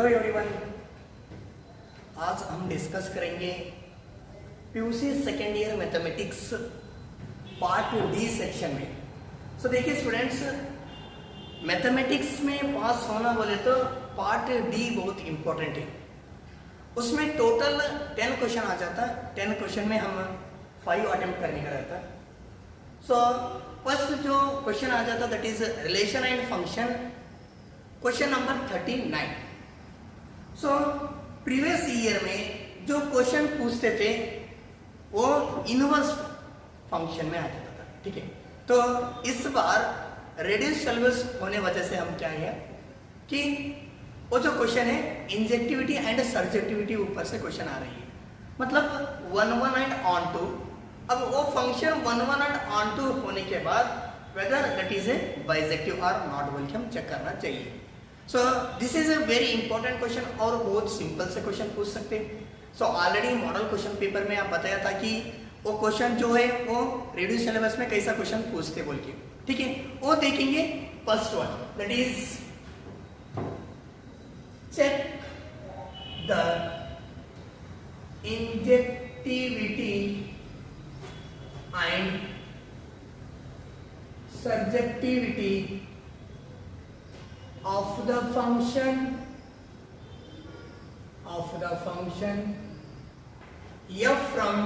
Hello everyone, आज हम discuss करेंगे PUC second year mathematics part D section में। सो देखिए स्टूडेंट्स, मैथमेटिक्स में पास होना बोले तो पार्ट डी बहुत इंपॉर्टेंट है। उसमें टोटल 10 क्वेश्चन आ जाता है। 10 क्वेश्चन में हम 5 अटेम्प्ट करने का रहता है। सो फर्स्ट जो क्वेश्चन आ जाता that is relation and function, question number 39। So previous year में जो क्वेश्चन पूछते थे वो इनवर्स फंक्शन में आ जाता था, ठीक है। तो इस बार रेडियस सॉल्वर्स होने वजह से हम क्या है कि वो जो क्वेश्चन है इंजेक्टिविटी एंड सर्जेक्टिविटी ऊपर से क्वेश्चन आ रही है, मतलब 1 1 एंड ऑन टू। अब वो फंक्शन 1 1 एंड ऑन टू होने के बाद weather that is a bijective और नॉट बोल के हम चेक करना चाहिए। So this is a very important question और बहुत सिंपल से क्वेश्चन पूछ सकते हैं। So already model question paper में आप बताया था कि वो क्वेश्चन जो है वो रेडियस सिलेबस में कैसा क्वेश्चन पूछते बोल के, ठीक है। वो देखेंगे first one that is check the injectivity and surjectivity of the function f from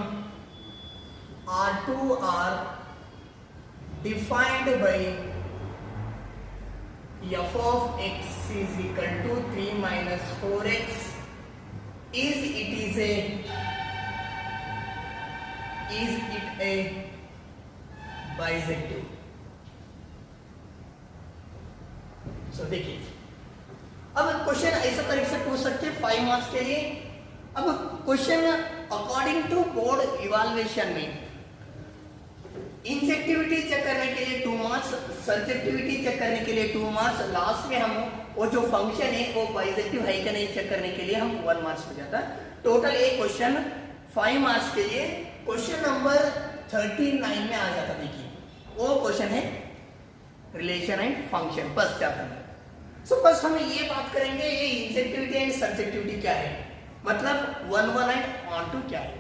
R to R defined by f of x is equal to 3 minus 4x is it a bisective? सो देखिए, अब question ऐसा तरीके से पूछ सकते हैं 5 marks के लिए। अब question according to board evaluation में इंजेक्टिविटी चेक करने के लिए 2 मार्क्स, सर्जेक्टिविटी चेक करने के लिए 2 मार्क्स, लास्ट में हम वो जो फंक्शन है वो बाइजेक्टिव है कि नहीं चेक करने के लिए हम 1 मार्क्स हो जाता है। टोटल एक क्वेश्चन 5 मार्क्स के लिए क्वेश्चन नंबर 39 में आ जाता। देखिए वो क्वेश्चन है relation and function first chapter में। सो फर्स्ट हम ये बात करेंगे ये इंजेक्टिविटी एंड सर्जेक्टिविटी क्या है, मतलब 1 1 एंड ऑन टू क्या है।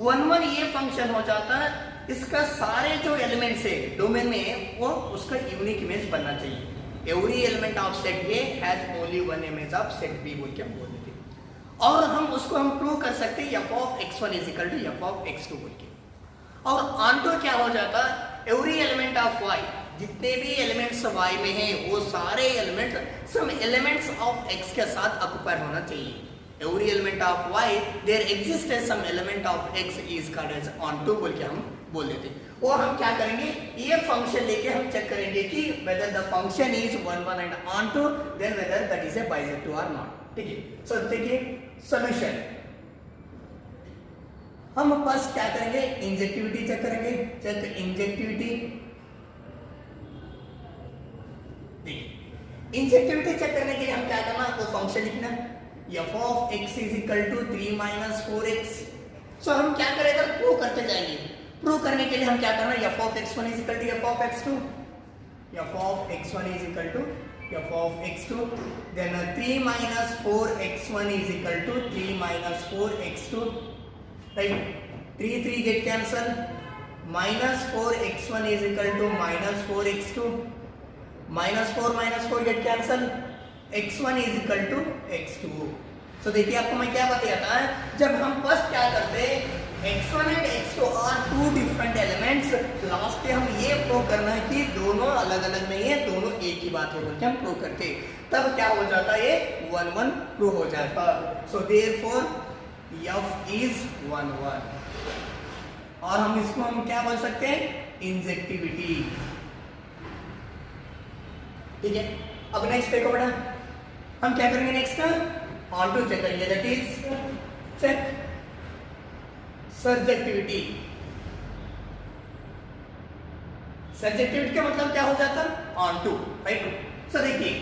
1 1 ये फंक्शन हो जाता है, इसका सारे जो एलिमेंट्स है डोमेन में वो उसका यूनिक इमेज बनना चाहिए। Every element of set A has only one image of set B बोल के हम बोल देते हैं। और हम उसको हम प्रूव कर सकते हैं f of x1 is equal to f of x2 बोल के। और ऑन टू क्या हो जाता है, एवरी एलिमेंट ऑफ y, जितने भी एलिमेंट्स y में हैं वो सारे element some elements of x के साथ ऑक्युपाइड होना चाहिए। Every element of y there exist some element of x is called as onto बोल के हम बोल देते हैं। और हम क्या करेंगे, ये फंक्शन लेके हम चेक करेंगे कि whether the function is 1 1 and onto then whether that is a bijective और नॉट, ठीक है। सो देखिए सॉल्यूशन, हम फर्स्ट क्या करेंगे इंजेक्टिविटी चेक करेंगे। चेक इंजेक्टिविटी, इंजेक्टिविटी चेक करने के लिए हम क्या करना, वो फंक्शन लिखना f of x is equal to 3 minus 4x। सो हम क्या करेंगे, प्रूव करते जाएंगे। प्रूव करने के लिए हम क्या करना, f of x1 is equal to f of x2, f of x1 is equal to f of x2, then 3 minus 4x1 is equal to 3 minus 4x2, right? 3 3 get cancel, minus 4x1 is equal to minus 4x2, minus 4 get cancel, x1 is equal to x2। so देखिए आपको मैं क्या बताया था, जब हम first क्या करते हैं x1 and x2 are 2 different elements, last पे हम ये प्रूव करना है कि दोनों अलग अलग नहीं है, दोनों एक ही बात है बोल के हम प्रूव करते हैं, तब क्या हो जाता है, ये 1 1 प्रूव हो जाता। सो देयरफॉर f is 1 1 और हम इसको हम क्या बोल सकते हैं, इंजेक्टिविटी, ठीक है। अब नेक्स्ट देखो बेटा, हम क्या करेंगे नेक्स्ट, ऑन टू चेक करेंगे, that is check surjectivity. Surjectivity का मतलब क्या हो जाता है, ऑन टू, राइट। सो देखिए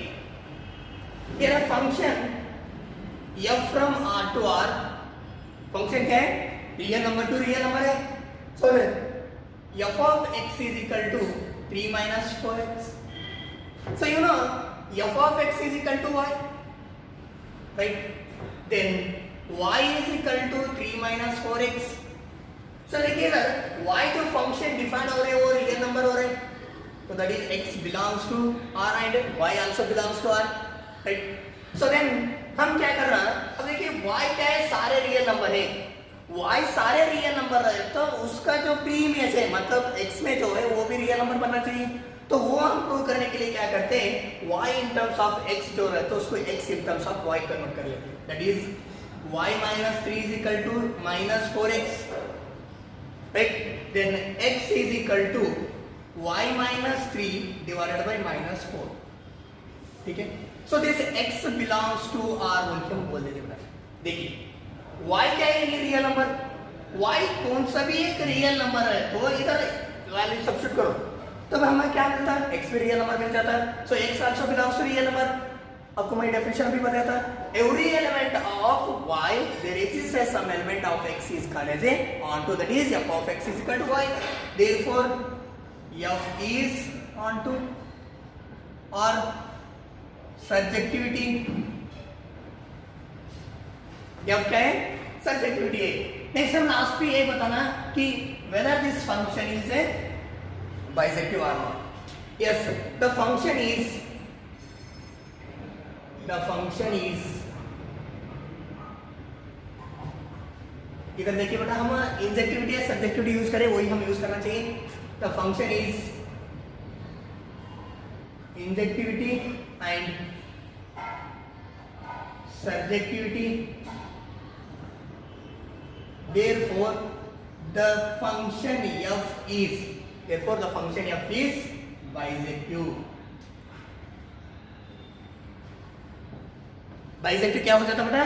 मेरा function f from r to r, function क्या है, real number to real number है। So f of x is equal to 3 minus 4x। So you know f of x is equal to y right. Then y is equal to 3 minus 4x. Sir देखिए sir y जो function define हो रहे हैं वो real number हो रहे हैं, तो that is x belongs to r and y also belongs to r, right. So then हम क्या कर रहे हैं, अब देखिए y क्या है, सारे रियल नंबर है, y सारे रियल नंबर है, तो उसका जो p में से मतलब x में जो है वो भी रियल नंबर बनना चाहिए. तो वो हम प्रूव करने के लिए क्या करते हैं, y in terms of x जो रहता है उसको x in terms of y convert कर लेते हैं. That is y minus 3 is equal to minus 4x, right. Then x is equal to y minus 3 divided by minus 4. ठीक है. So this x belongs to r बोल के हम बोल देते हैं. देखिए y क्या है, ये रियल नंबर, y कौन सा भी एक रियल नंबर है, तो इधर वैल्यू सब्स्टिट्यूट करो तब हमें क्या मिलता है, x भी रियल नंबर मिल जाता है. So x also belongs to real number. आपको मैं डेफिनेशन भी बताया था, every element of y there exists some element of x is called as a onto, that is f of x is equal to y. Therefore f is onto or subjectivity. f क्या है, subjectivity है. Next हम last पे ये बताना कि whether this function is a bisective or not. Yes, the function is इधर देखिए बेटा, हम इंजेक्टिविटी या सब्जेक्टिविटी यूज करें वही हम यूज करना चाहिए. The function is injectivity and subjectivity. Therefore the function f is bisective. Bisective क्या हो जाता बेटा,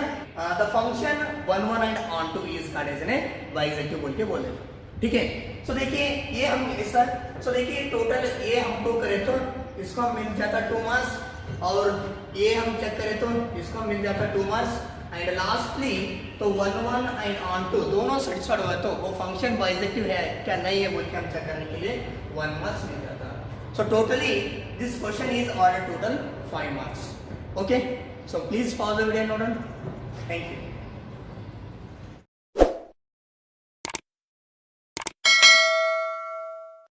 the function 1 1 and onto is called as a bisective बोल के बोल देते. ठीक है. सो देखिए ये हम ऐसा, सो देखिए टोटल ये हम तो करें तो इसको मिल जाता 2 मार्क्स, और ये हम चेक करें तो इसको मिल जाता 2 मार्क्स, एंड लास्टली तो 1 1 एंड ऑन टू दोनों सेटिस्फाइड हुआ तो वो फंक्शन बाइसेक्टिव है क्या नहीं है बोल के हम चेक करने के लिए 1 मार्क्स मिल जाता. So totally this question is on total 5 marks. Okay. So please pause the video and note down. Thank you.